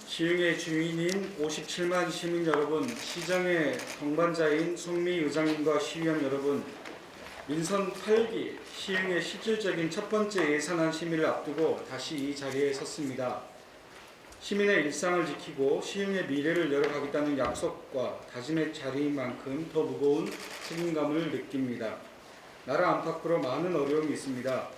시흥의 주인인 57만 시민 여러분, 시정의 동반자인 송미 의장님과 시의원 여러분, 민선 8기 시흥의 실질적인 첫 번째 예산안 심의를 앞두고 다시 이 자리에 섰습니다. 시민의 일상을 지키고 시흥의 미래를 열어가겠다는 약속과 다짐의 자리인 만큼 더 무거운 책임감을 느낍니다. 나라 안팎으로 많은 어려움이 있습니다.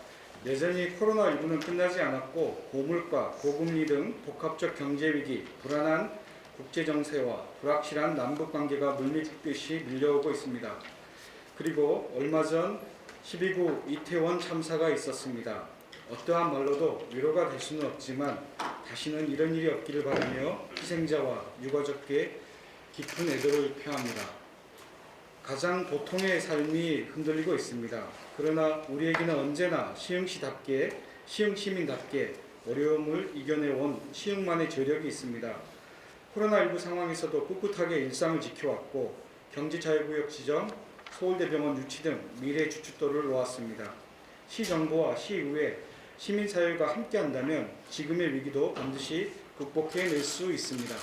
여전히 코로나19는 끝나지 않았고 고물가, 고금리 등 복합적 경제위기, 불안한 국제정세와 불확실한 남북관계가 물밀듯이 밀려오고 있습니다. 그리고 얼마 전 12구 이태원 참사가 있었습니다. 어떠한 말로도 위로가 될 수는 없지만 다시는 이런 일이 없기를 바라며 희생자와 유가족께 깊은 애도를 표합니다. 가장 보통의 삶이 흔들리고 있습니다. 그러나 우리에게는 언제나 시흥시답게, 시흥시민답게 어려움을 이겨내온 시흥만의 저력이 있습니다. 코로나19 상황에서도 꿋꿋하게 일상을 지켜왔고 경제자유구역 지정, 서울대병원 유치 등 미래 주춧돌을 놓았습니다. 시정부와 시의회, 시민사회가 함께한다면 지금의 위기도 반드시 극복해낼 수 있습니다.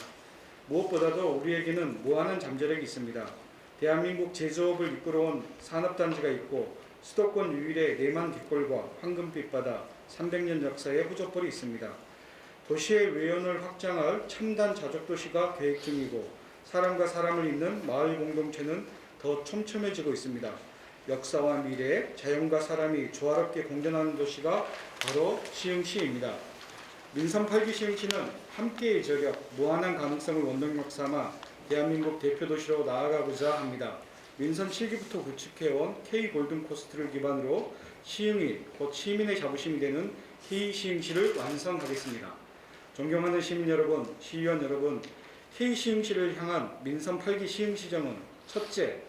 무엇보다도 우리에게는 무한한 잠재력이 있습니다. 대한민국 제조업을 이끌어온 산업단지가 있고 수도권 유일의 내만 갯벌과 황금빛바다 300년 역사의 후조벌이 있습니다. 도시의 외연을 확장할 첨단 자족도시가 계획 중이고 사람과 사람을 잇는 마을 공동체는 더 촘촘해지고 있습니다. 역사와 미래, 자연과 사람이 조화롭게 공존하는 도시가 바로 시흥시입니다. 민선 8기 시흥시는 함께의 저력, 무한한 가능성을 원동력 삼아 대한민국 대표도시로 나아가고자 합니다. 민선 7기부터 구축해온 K골든코스트를 기반으로 시흥이 곧 시민의 자부심이 되는 K시흥시를 완성하겠습니다. 존경하는 시민 여러분, 시의원 여러분, K시흥시를 향한 민선 8기 시흥시정은 첫째,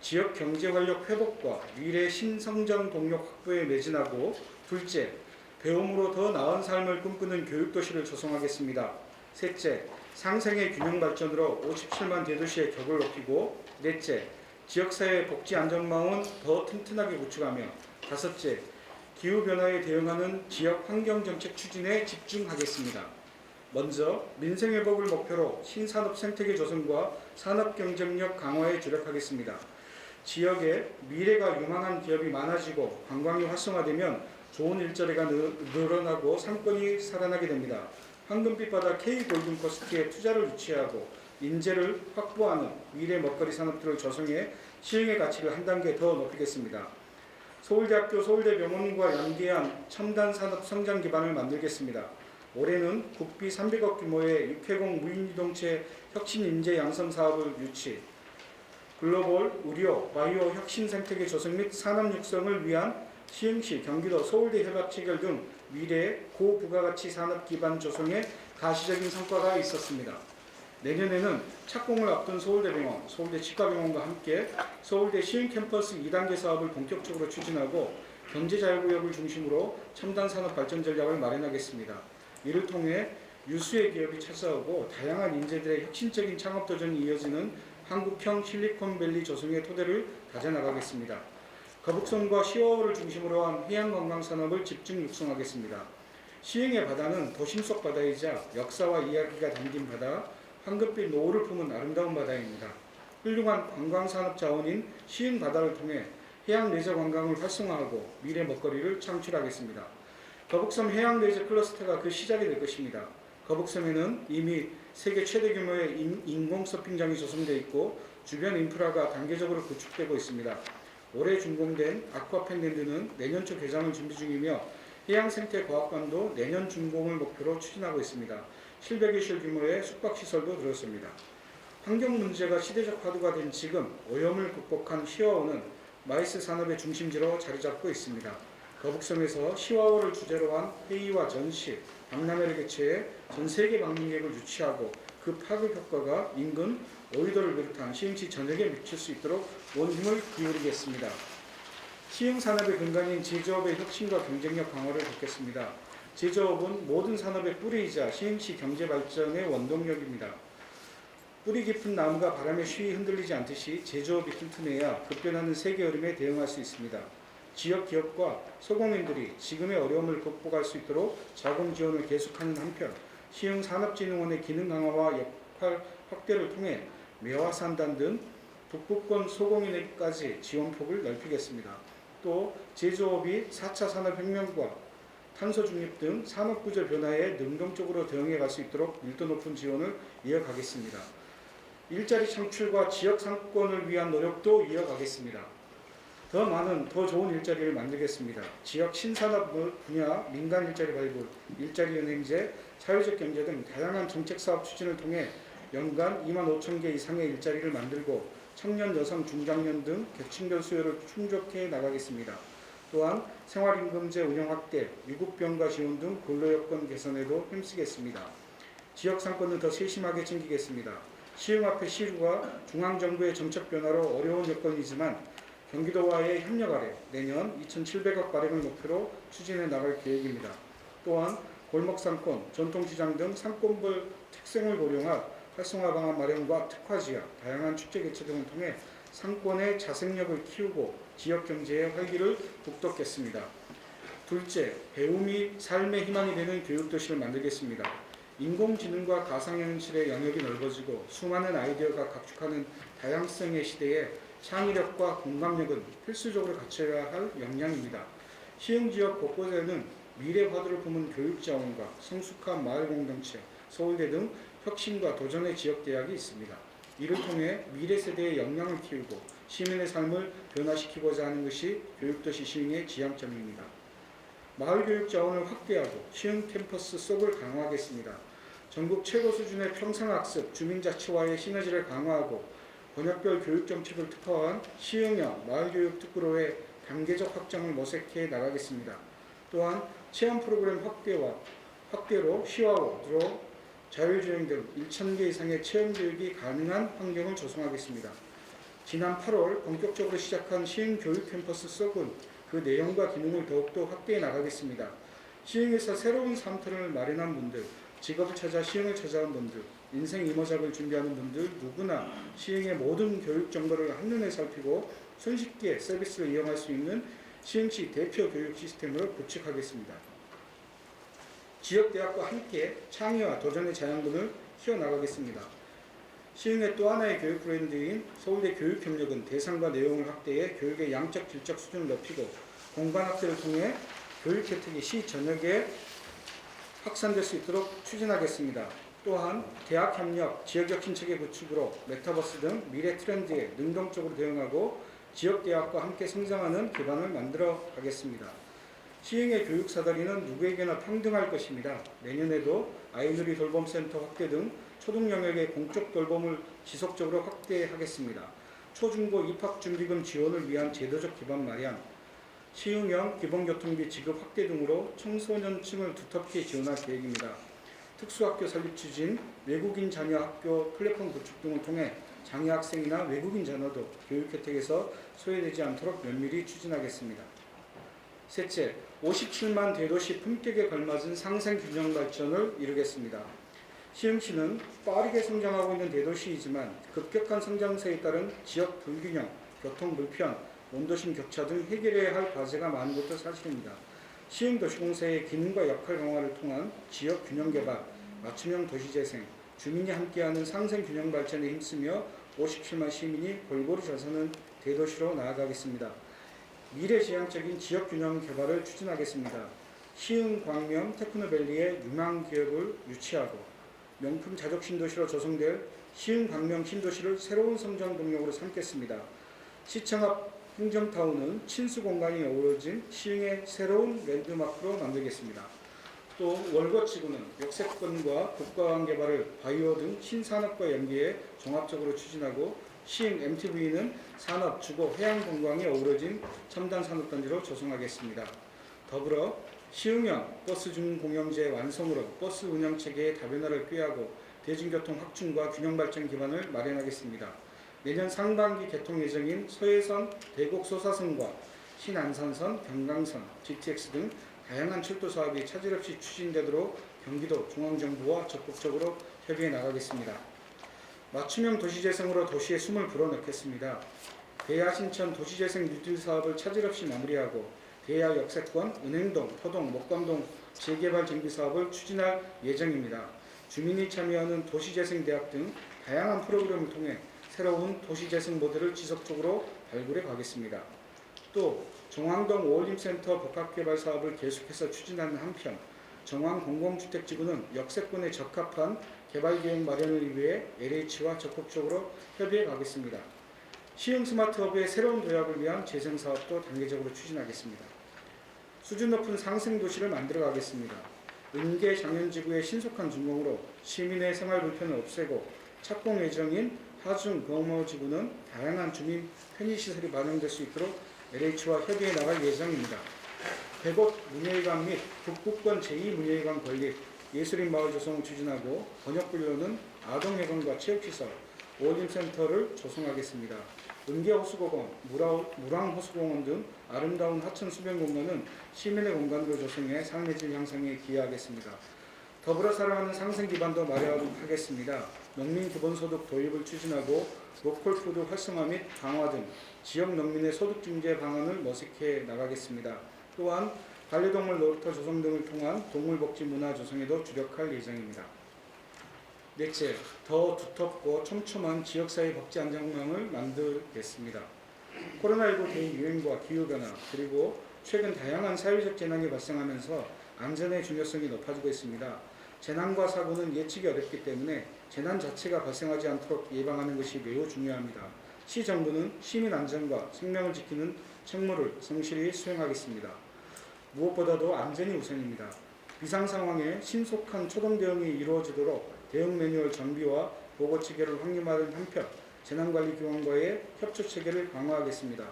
지역 경제 활력 회복과 미래 신성장 동력 확보에 매진하고 둘째, 배움으로 더 나은 삶을 꿈꾸는 교육도시를 조성하겠습니다. 셋째, 상생의 균형 발전으로 57만 대도시의 격을 높이고 넷째, 지역사회 복지 안전망은 더 튼튼하게 구축하며 다섯째, 기후변화에 대응하는 지역 환경정책 추진에 집중하겠습니다. 먼저 민생회복을 목표로 신산업 생태계 조성과 산업경쟁력 강화에 주력하겠습니다. 지역에 미래가 유망한 기업이 많아지고 관광이 활성화되면 좋은 일자리가 늘어나고 상권이 살아나게 됩니다. 황금빛바다 K골든코스트에 투자를 유치하고 인재를 확보하는 미래 먹거리 산업들을 조성해 시흥의 가치를 한 단계 더 높이겠습니다. 서울대학교 서울대병원과 연계한 첨단 산업 성장 기반을 만들겠습니다. 올해는 국비 300억 규모의 육해공 무인이동체 혁신 인재 양성 사업을 유치, 글로벌 의료, 바이오 혁신 생태계 조성 및 산업 육성을 위한 시흥시, 경기도, 서울대 협약 체결 등 미래 고부가가치 산업 기반 조성에 가시적인 성과가 있었습니다. 내년에는 착공을 앞둔 서울대병원, 서울대 치과병원과 함께 서울대 시흥 캠퍼스 2단계 사업을 본격적으로 추진하고 경제자유구역을 중심으로 첨단 산업 발전 전략을 마련하겠습니다. 이를 통해 유수의 기업이 찾아오고 다양한 인재들의 혁신적인 창업 도전이 이어지는 한국형 실리콘밸리 조성의 토대를 다져나가겠습니다. 거북선과 시어를 중심으로 한 해양관광산업을 집중 육성하겠습니다. 시흥의 바다는 도심 속 바다이자 역사와 이야기가 담긴 바다, 황금빛 노을을 품은 아름다운 바다입니다. 훌륭한 관광산업 자원인 시흥 바다를 통해 해양 레저 관광을 활성화하고 미래 먹거리를 창출하겠습니다. 거북섬 해양 레저 클러스터가 그 시작이 될 것입니다. 거북섬에는 이미 세계 최대 규모의 인공 서핑장이 조성되어 있고 주변 인프라가 단계적으로 구축되고 있습니다. 올해 준공된 아쿠아펜랜드는 내년 초 개장을 준비 중이며 해양생태과학관도 내년 준공을 목표로 추진하고 있습니다. 700여 실 규모의 숙박시설도 들었습니다. 환경 문제가 시대적 화두가 된 지금 오염을 극복한 시와호는 마이스 산업의 중심지로 자리잡고 있습니다. 거북섬에서 시와호를 주제로 한 회의와 전시, 박람회를 개최해 전 세계 방문객을 유치하고 그 파급 효과가 인근 오이도를 비롯한 시흥시 전역에 미칠 수 있도록 온 힘을 기울이겠습니다. 시흥 산업의 근간인 제조업의 혁신과 경쟁력 강화를 돕겠습니다. 제조업은 모든 산업의 뿌리이자 시흥시 경제 발전의 원동력입니다. 뿌리 깊은 나무가 바람에 쉬이 흔들리지 않듯이 제조업이 튼튼해야 급변하는 세계 흐름에 대응할 수 있습니다. 지역 기업과 소공인들이 지금의 어려움을 극복할 수 있도록 자금 지원을 계속하는 한편 시흥산업진흥원의 기능 강화와 역할 확대를 통해 매화산단 등 북부권 소공인에까지 지원폭을 넓히겠습니다. 또 제조업이 4차 산업혁명과 탄소 중립 등 산업구조 변화에 능동적으로 대응해 갈 수 있도록 밀도 높은 지원을 이어가겠습니다. 일자리 창출과 지역 상권을 위한 노력도 이어가겠습니다. 더 많은, 더 좋은 일자리를 만들겠습니다. 지역 신산업 분야 민간 일자리 발굴, 일자리 은행제, 사회적 경제 등 다양한 정책 사업 추진을 통해 연간 2만 5천 개 이상의 일자리를 만들고 청년, 여성, 중장년 등 계층별 수요를 충족해 나가겠습니다. 또한 생활임금제 운영 확대, 미국병가 지원 등 근로여건 개선에도 힘쓰겠습니다. 지역 상권은 더 세심하게 챙기겠습니다. 시흥 앞에 시루가 중앙정부의 정책 변화로 어려운 여건이지만 경기도와의 협력 아래 내년 2,700억 발행을 목표로 추진해 나갈 계획입니다. 또한 골목상권, 전통시장 등 상권별 특성을 고려한 활성화 방안 마련과 특화지역, 다양한 축제 개최 등을 통해 상권의 자생력을 키우고 지역 경제의 활기를 북돋겠습니다. 둘째, 배움이 삶의 희망이 되는 교육도시를 만들겠습니다. 인공지능과 가상현실의 영역이 넓어지고 수많은 아이디어가 각축하는 다양성의 시대에 창의력과 공감력은 필수적으로 갖춰야 할 역량입니다. 시흥지역 곳곳에는 미래 화두를 품은 교육자원과 성숙한 마을공동체, 서울대 등 혁신과 도전의 지역대학이 있습니다. 이를 통해 미래 세대의 역량을 키우고 시민의 삶을 변화시키고자 하는 것이 교육도시 시흥의 지향점입니다. 마을교육 자원을 확대하고 시흥 캠퍼스 속을 강화하겠습니다. 전국 최고 수준의 평생학습, 주민자치와의 시너지를 강화하고 번역별 교육정책을 특화한 시흥형 마을교육 특구로의 단계적 확장을 모색해 나가겠습니다. 또한 체험 프로그램 확대로 시와로 자율주행 등 1,000개 이상의 체험교육이 가능한 환경을 조성하겠습니다. 지난 8월 본격적으로 시작한 시흥 교육 캠퍼스 속은 그 내용과 기능을 더욱더 확대해 나가겠습니다. 시흥에서 새로운 삶터를 마련한 분들, 직업을 찾아 시흥을 찾아온 분들, 인생 이모작을 준비하는 분들 누구나 시흥의 모든 교육 정보를 한눈에 살피고 손쉽게 서비스를 이용할 수 있는 시흥시 대표 교육 시스템을 구축하겠습니다. 지역대학과 함께 창의와 도전의 자양분을 키워나가겠습니다. 시흥의 또 하나의 교육 브랜드인 서울대 교육협력은 대상과 내용을 확대해 교육의 양적 질적 수준을 높이고 공간 확대를 통해 교육 혜택이 시 전역에 확산될 수 있도록 추진하겠습니다. 또한 대학 협력, 지역적 친척의 구축으로 메타버스 등 미래 트렌드에 능동적으로 대응하고 지역대학과 함께 성장하는 기반을 만들어 가겠습니다. 시흥의 교육사다리는 누구에게나 평등할 것입니다. 내년에도 아이누리 돌봄센터 확대 등 초등 영역의 공적 돌봄을 지속적으로 확대하겠습니다. 초중고 입학준비금 지원을 위한 제도적 기반 마련, 시흥형 기본교통비 지급 확대 등으로 청소년층을 두텁게 지원할 계획입니다. 특수학교 설립 추진, 외국인 자녀 학교 플랫폼 구축 등을 통해 장애 학생이나 외국인 자녀도 교육 혜택에서 소외되지 않도록 면밀히 추진하겠습니다. 셋째, 57만 대도시 품격에 걸맞은 상생 균형 발전을 이루겠습니다. 시흥시는 빠르게 성장하고 있는 대도시이지만 급격한 성장세에 따른 지역 불균형, 교통 불편, 원도심 격차 등 해결해야 할 과제가 많은 것도 사실입니다. 시흥도시공사의 기능과 역할 강화를 통한 지역 균형 개발, 맞춤형 도시재생, 주민이 함께하는 상생 균형 발전에 힘쓰며 57만 시민이 골고루 잘 사는 대도시로 나아가겠습니다. 미래지향적인 지역균형 개발을 추진하겠습니다. 시흥, 광명, 테크노밸리의 유망 기업을 유치하고 명품 자족 신도시로 조성될 시흥, 광명 신도시를 새로운 성장 동력으로 삼겠습니다. 시청 앞 행정타운은 친수 공간이 어우러진 시흥의 새로운 랜드마크로 만들겠습니다. 또 월거지구는 역세권과 국가간 개발을 바이오 등 신산업과 연계해 종합적으로 추진하고 시흥 MTV는 산업, 주거, 해양 관광이 어우러진 첨단 산업단지로 조성하겠습니다. 더불어 시흥형 버스 준공영제 완성으로 버스 운영체계의 다변화를 꾀하고 대중교통 확충과 균형 발전 기반을 마련하겠습니다. 내년 상반기 개통 예정인 서해선, 대곡 소사선과 신안산선, 경강선, GTX 등 다양한 철도 사업이 차질 없이 추진되도록 경기도 중앙정부와 적극적으로 협의해 나가겠습니다. 맞춤형 도시재생으로 도시에 숨을 불어넣겠습니다. 대야 신천 도시재생 뉴딜 사업을 차질 없이 마무리하고 대야 역세권, 은행동, 포동, 목감동 재개발 정비 사업을 추진할 예정입니다. 주민이 참여하는 도시재생대학 등 다양한 프로그램을 통해 새로운 도시재생 모델을 지속적으로 발굴해 가겠습니다. 또 정왕동 오월림센터 복합개발 사업을 계속해서 추진하는 한편 정왕공공주택지구는 역세권에 적합한 개발계획 마련을 위해 LH와 적극적으로 협의해 가겠습니다. 시흥 스마트허브의 새로운 도약을 위한 재생사업도 단계적으로 추진하겠습니다. 수준 높은 상생도시를 만들어 가겠습니다. 은계 장현지구의 신속한 준공으로 시민의 생활 불편을 없애고 착공 예정인 하중 거머지구는 다양한 주민 편의시설이 마련될 수 있도록 LH와 협의해 나갈 예정입니다. 100억 문예회관 및 북부권 제2문예회관 건립, 예술인 마을 조성을 추진하고 번역분로는 아동회관과 체육시설, 오월림센터를 조성하겠습니다. 은계호수공원, 무랑호수공원 등 아름다운 하천 수변공원은 시민의 공간으로 조성해 삶의 향상에 기여하겠습니다. 더불어 살아가는 상생 기반도 마련하겠습니다. 농민 기본소득 도입을 추진하고 로컬푸드 활성화 및 강화 등 지역 농민의 소득 증대 방안을 모색해 나가겠습니다. 또한 반려동물 놀이터 조성 등을 통한 동물복지 문화 조성에도 주력할 예정입니다. 넷째, 더 두텁고 촘촘한 지역사회 복지 안전망을 만들겠습니다. 코로나19 대유행과 기후변화 그리고 최근 다양한 사회적 재난이 발생하면서 안전의 중요성이 높아지고 있습니다. 재난과 사고는 예측이 어렵기 때문에 재난 자체가 발생하지 않도록 예방하는 것이 매우 중요합니다. 시정부는 시민 안전과 생명을 지키는 책무를 성실히 수행하겠습니다. 무엇보다도 안전이 우선입니다. 비상 상황에 신속한 초동 대응이 이루어지도록 대응 매뉴얼 정비와 보고 체계를 확립하는 한편 재난관리기관과의 협조 체계를 강화하겠습니다.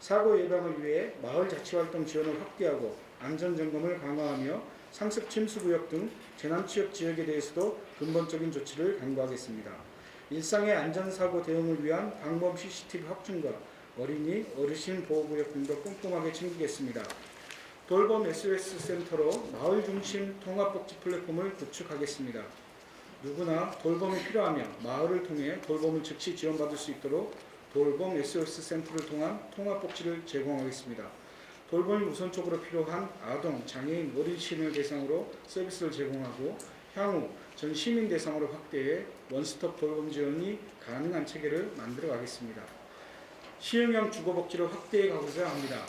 사고 예방을 위해 마을 자치활동 지원을 확대하고 안전점검을 강화하며 상습 침수구역 등 재난취약 지역에 대해서도 근본적인 조치를 강구하겠습니다. 일상의 안전사고 대응을 위한 방범 CCTV 확충과 어린이, 어르신 보호구역 등도 꼼꼼하게 챙기겠습니다. 돌봄 SOS 센터로 마을 중심 통합복지 플랫폼을 구축하겠습니다. 누구나 돌봄이 필요하며 마을을 통해 돌봄을 즉시 지원받을 수 있도록 돌봄 SOS 센터를 통한 통합복지를 제공하겠습니다. 돌봄이 우선적으로 필요한 아동, 장애인, 어린 시민을 대상으로 서비스를 제공하고 향후 전 시민 대상으로 확대해 원스톱 돌봄 지원이 가능한 체계를 만들어 가겠습니다. 시행형 주거복지를 확대해 가고자 합니다.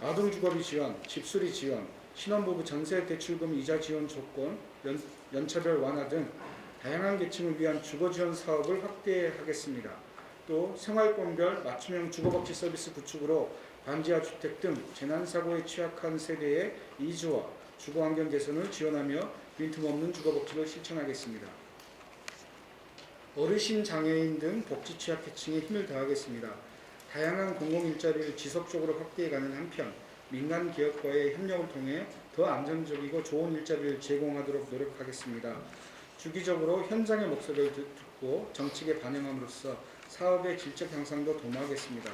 아동주거비 지원, 집수리 지원, 신혼부부 전세대출금 이자 지원 조건, 연차별 완화 등 다양한 계층을 위한 주거지원 사업을 확대하겠습니다. 또 생활권별 맞춤형 주거복지 서비스 구축으로 반지하 주택 등 재난사고에 취약한 세대의 이주와 주거환경 개선을 지원하며 빈틈없는 주거복지를 실천하겠습니다. 어르신, 장애인 등 복지 취약계층에 힘을 더하겠습니다. 다양한 공공일자리를 지속적으로 확대해가는 한편 민간 기업과의 협력을 통해 더 안정적이고 좋은 일자리를 제공하도록 노력하겠습니다. 주기적으로 현장의 목소리를 듣고 정책에 반영함으로써 사업의 질적 향상도 도모하겠습니다.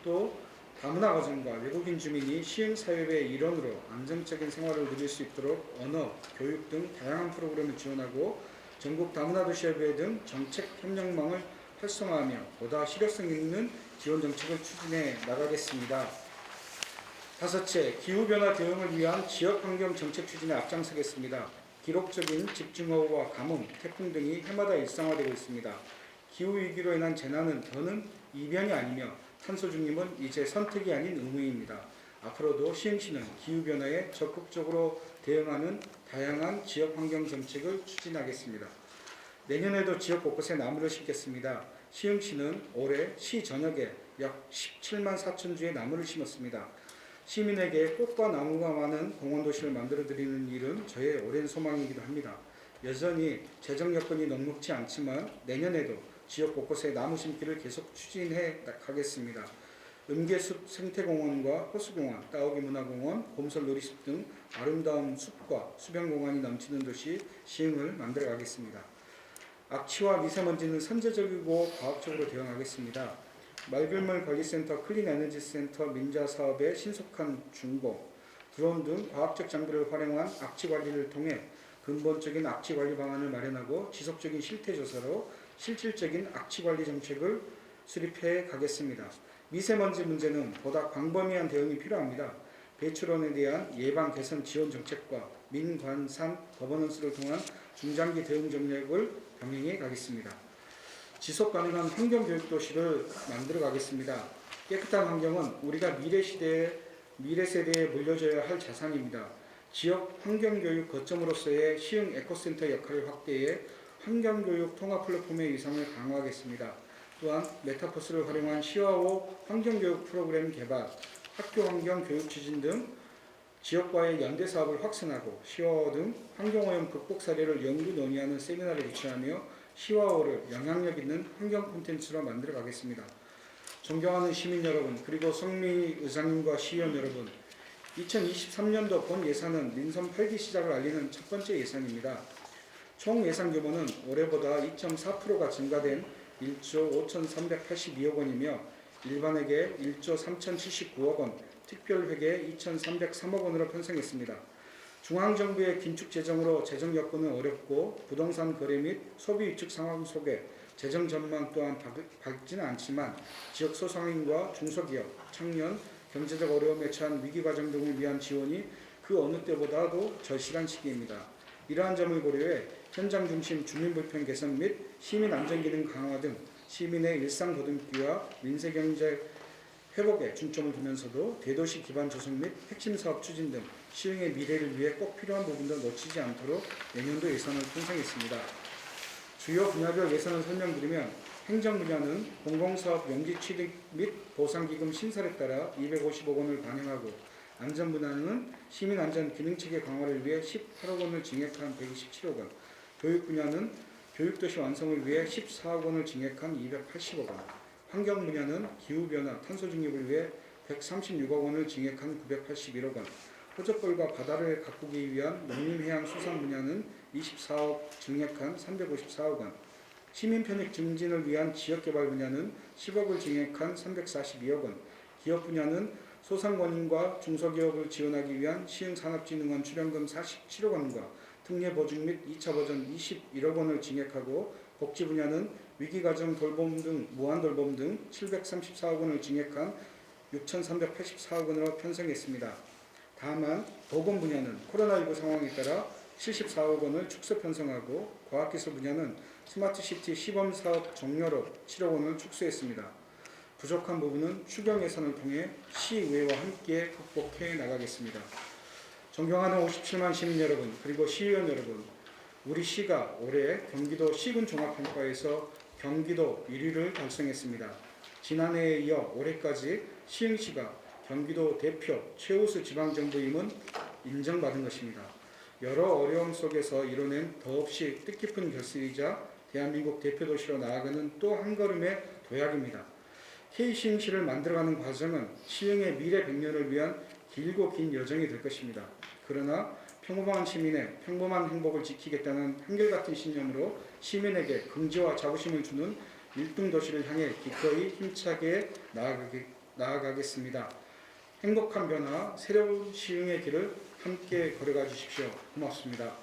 또 다문화 가정과 외국인 주민이 시흥사회의 일원으로 안정적인 생활을 누릴 수 있도록 언어, 교육 등 다양한 프로그램을 지원하고 전국 다문화도시협의회 등 정책 협력망을 활성화하며 보다 실효성 있는 지원 정책을 추진해 나가겠습니다. 다섯째, 기후변화 대응을 위한 지역환경 정책 추진에 앞장서겠습니다. 기록적인 집중호우와 가뭄, 태풍 등이 해마다 일상화되고 있습니다. 기후위기로 인한 재난은 더는 이변이 아니며 탄소 중립은 이제 선택이 아닌 의무입니다. 앞으로도 시흥시는 기후변화에 적극적으로 대응하는 다양한 지역환경 정책을 추진하겠습니다. 내년에도 지역 곳곳에 나무를 심겠습니다. 시흥시는 올해 시 전역에 약 17만 4천 주의 나무를 심었습니다. 시민에게 꽃과 나무가 많은 공원도시를 만들어드리는 일은 저의 오랜 소망이기도 합니다. 여전히 재정 여건이 넉넉지 않지만 내년에도 지역 곳곳에 나무 심기를 계속 추진해 가겠습니다. 은계숲 생태공원과 호수공원, 따오기 문화공원, 곰설 놀이숲 등 아름다운 숲과 수변공원이 넘치는 도시 시흥을 만들어 가겠습니다. 악취와 미세먼지는 선제적이고 과학적으로 대응하겠습니다. 말별물 관리센터, 클린에너지센터 민자 사업의 신속한 준공, 드론 등 과학적 장비를 활용한 악취 관리를 통해 근본적인 악취 관리 방안을 마련하고 지속적인 실태 조사로 실질적인 악취관리 정책을 수립해 가겠습니다. 미세먼지 문제는 보다 광범위한 대응이 필요합니다. 배출원에 대한 예방 개선 지원 정책과 민관산 거버넌스를 통한 중장기 대응 전략을 병행해 가겠습니다. 지속 가능한 환경 교육 도시를 만들어 가겠습니다. 깨끗한 환경은 우리가 미래 세대에 물려줘야 할 자산입니다. 지역 환경교육 거점으로서의 시흥 에코센터 역할을 확대해 환경교육 통합 플랫폼의 위상을 강화하겠습니다. 또한 메타버스를 활용한 시와호 환경교육 프로그램 개발, 학교 환경 교육 추진 등 지역과의 연대 사업을 확산하고 시와호 등 환경오염 극복 사례를 연구 논의하는 세미나를 개최하며 시와호를 영향력 있는 환경 콘텐츠로 만들어 가겠습니다. 존경하는 시민 여러분, 그리고 성미 의장님과 시의원 여러분, 2023년도 본 예산은 민선 8기 시작을 알리는 첫 번째 예산입니다. 총 예산 규모는 올해보다 2.4%가 증가된 1조 5,382억 원이며 일반회계 1조 3,079억 원, 특별회계 2,303억 원으로 편성했습니다. 중앙정부의 긴축 재정으로 재정 여건은 어렵고 부동산 거래 및 소비 위축 상황 속에 재정 전망 또한 밝지는 않지만 지역 소상인과 중소기업, 청년, 경제적 어려움에 처한 위기 과정 등을 위한 지원이 그 어느 때보다도 절실한 시기입니다. 이러한 점을 고려해 현장 중심 주민 불편 개선 및 시민 안전 기능 강화 등 시민의 일상 보듬기와 민생 경제 회복에 중점을 두면서도 대도시 기반 조성 및 핵심 사업 추진 등 시흥의 미래를 위해 꼭 필요한 부분도 놓치지 않도록 내년도 예산을 편성했습니다. 주요 분야별 예산을 설명드리면 행정 분야는 공공사업 용지 취득 및 보상기금 신설에 따라 250억 원을 반영하고, 안전 분야는 시민안전 기능체계 강화를 위해 18억 원을 증액한 127억 원, 교육 분야는 교육도시 완성을 위해 14억 원을 증액한 280억 원, 환경 분야는 기후변화, 탄소중립을 위해 136억 원을 증액한 981억 원, 호접벌과 바다를 가꾸기 위한 농림해양수산 분야는 24억 증액한 354억 원, 시민 편익 증진을 위한 지역개발 분야는 10억을 증액한 342억 원, 기업 분야는 소상공인과 중소기업을 지원하기 위한 시흥산업진흥원 출연금 47억 원과 특례보증 및 2차 버전 21억 원을 증액하고, 복지 분야는 위기가정 돌봄 등 무한돌봄 등 734억 원을 증액한 6,384억 원으로 편성했습니다. 다만 보건 분야는 코로나19 상황에 따라 74억 원을 축소 편성하고, 과학기술 분야는 스마트시티 시범사업 종료로 7억 원을 축소했습니다. 부족한 부분은 추경 예산을 통해 시의회와 함께 극복해 나가겠습니다. 존경하는 57만 시민 여러분, 그리고 시의원 여러분, 우리 시가 올해 경기도 시군 종합평가에서 경기도 1위를 달성했습니다. 지난해에 이어 올해까지 시흥시가 경기도 대표 최우수 지방정부임은 인정받은 것입니다. 여러 어려움 속에서 이뤄낸 더없이 뜻깊은 결실이자 대한민국 대표도시로 나아가는 또 한 걸음의 도약입니다. K시흥시를 만들어가는 과정은 시흥의 미래 100년을 위한 길고 긴 여정이 될 것입니다. 그러나 평범한 시민의 평범한 행복을 지키겠다는 한결같은 신념으로 시민에게 긍지와 자부심을 주는 1등 도시를 향해 기꺼이 힘차게 나아가겠습니다. 행복한 변화, 새로운 시흥의 길을 함께 걸어가 주십시오. 고맙습니다.